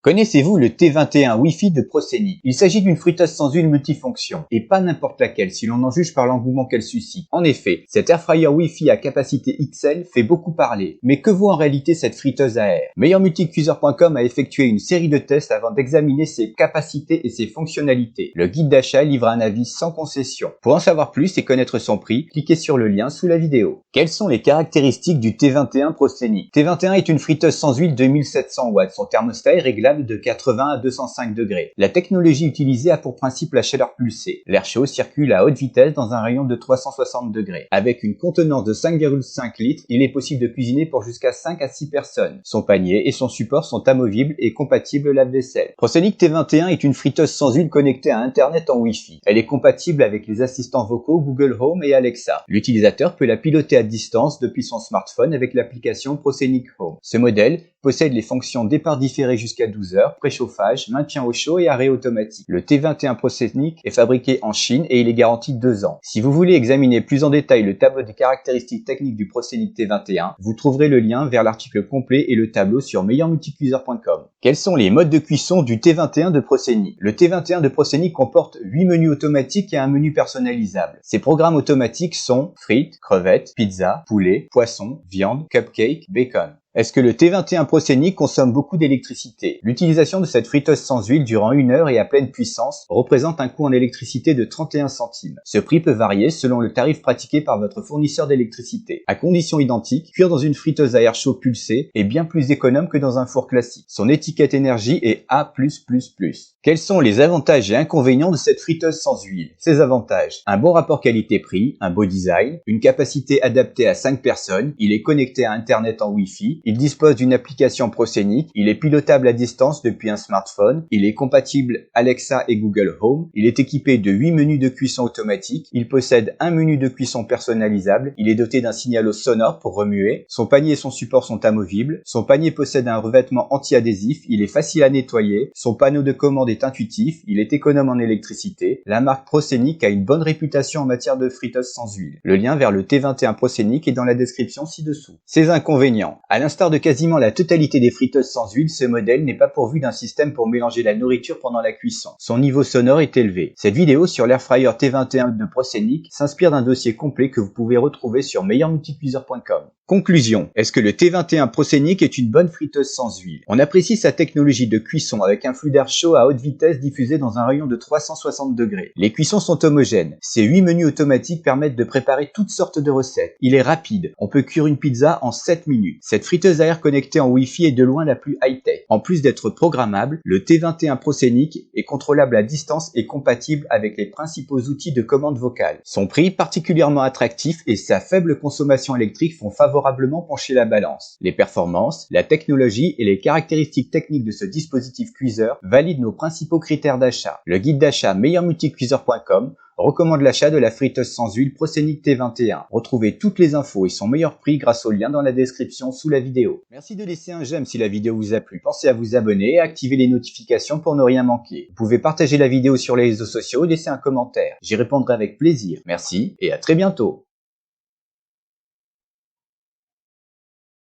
Connaissez-vous le T21 Wi-Fi de Proceni? Il s'agit d'une friteuse sans huile multifonction, et pas n'importe laquelle si l'on en juge par l'engouement qu'elle suscite. En effet, cette airfryer Wi-Fi à capacité XL fait beaucoup parler. Mais que vaut en réalité cette friteuse à air? MeilleurMulticuiseur.com a effectué une série de tests avant d'examiner ses capacités et ses fonctionnalités. Le guide d'achat livre un avis sans concession. Pour en savoir plus et connaître son prix, cliquez sur le lien sous la vidéo. Quelles sont les caractéristiques du T21 Proceni? T21 est une friteuse sans huile de 1700 watts. Son thermostat est réglable de 80 à 205 degrés. La technologie utilisée a pour principe la chaleur pulsée. L'air chaud circule à haute vitesse dans un rayon de 360 degrés. Avec une contenance de 5,5 litres, il est possible de cuisiner pour jusqu'à 5 à 6 personnes. Son panier et son support sont amovibles et compatibles lave-vaisselle. Proceni T21 est une friteuse sans huile connectée à Internet en Wi-Fi. Elle est compatible avec les assistants vocaux Google Home et Alexa. L'utilisateur peut la piloter à distance depuis son smartphone avec l'application Proceni Home. Ce modèle possède les fonctions départ différé jusqu'à 12 heures, préchauffage, maintien au chaud et arrêt automatique. Le T21 Proceni est fabriqué en Chine et il est garanti 2 ans. Si vous voulez examiner plus en détail le tableau des caractéristiques techniques du Proceni T21, vous trouverez le lien vers l'article complet et le tableau sur MeilleurMulticuiseur.com. Quels sont les modes de cuisson du T21 de Proceni? Le T21 de Proceni comporte 8 menus automatiques et un menu personnalisable. Ces programmes automatiques sont frites, crevettes, pizza, poulet, poisson, viande, cupcake, bacon. Est-ce que le T21 Proceni consomme beaucoup d'électricité? L'utilisation de cette friteuse sans huile durant 1 heure et à pleine puissance représente un coût en électricité de 31 centimes. Ce prix peut varier selon le tarif pratiqué par votre fournisseur d'électricité. À condition identique, cuire dans une friteuse à air chaud pulsé est bien plus économe que dans un four classique. Son étiquette énergie est A+++. Quels sont les avantages et inconvénients de cette friteuse sans huile? Ses avantages: un bon rapport qualité-prix, un beau design, une capacité adaptée à 5 personnes, il est connecté à Internet en Wi-Fi, il dispose d'une application Proceni, il est pilotable à distance depuis un smartphone, il est compatible Alexa et Google Home, il est équipé de 8 menus de cuisson automatiques, il possède un menu de cuisson personnalisable, il est doté d'un signalo sonore pour remuer, son panier et son support sont amovibles, son panier possède un revêtement anti-adhésif, il est facile à nettoyer, son panneau de commande est intuitif, il est économe en électricité. La marque Proceni a une bonne réputation en matière de friteuse sans huile. Le lien vers le T21 Proceni est dans la description ci-dessous. Ses inconvénients: à l'instar de quasiment la totalité des friteuses sans huile, ce modèle n'est pas pourvu d'un système pour mélanger la nourriture pendant la cuisson. Son niveau sonore est élevé. Cette vidéo sur l'airfryer T21 de Proceni s'inspire d'un dossier complet que vous pouvez retrouver sur MeilleurMulticuiseur.com. Conclusion: est-ce que le T21 Proceni est une bonne friteuse sans huile? On apprécie sa technologie de cuisson avec un flux d'air chaud à haute vitesse diffusé dans un rayon de 360 degrés. Les cuissons sont homogènes. Ces 8 menus automatiques permettent de préparer toutes sortes de recettes. Il est rapide. On peut cuire une pizza en 7 minutes. Cette friteuse à air connectée en Wi-Fi est de loin la plus high-tech. En plus d'être programmable, le T21 Proceni est contrôlable à distance et compatible avec les principaux outils de commande vocale. Son prix particulièrement attractif et sa faible consommation électrique font favorablement pencher la balance. Les performances, la technologie et les caractéristiques techniques de ce dispositif cuiseur valident nos principaux critères d'achat. Le guide d'achat MeilleurMulticuiseur.com recommande l'achat de la friteuse sans huile Proceni T21. Retrouvez toutes les infos et son meilleur prix grâce au lien dans la description sous la vidéo. Merci de laisser un j'aime si la vidéo vous a plu. Pensez à vous abonner et à activer les notifications pour ne rien manquer. Vous pouvez partager la vidéo sur les réseaux sociaux et laisser un commentaire. J'y répondrai avec plaisir. Merci et à très bientôt.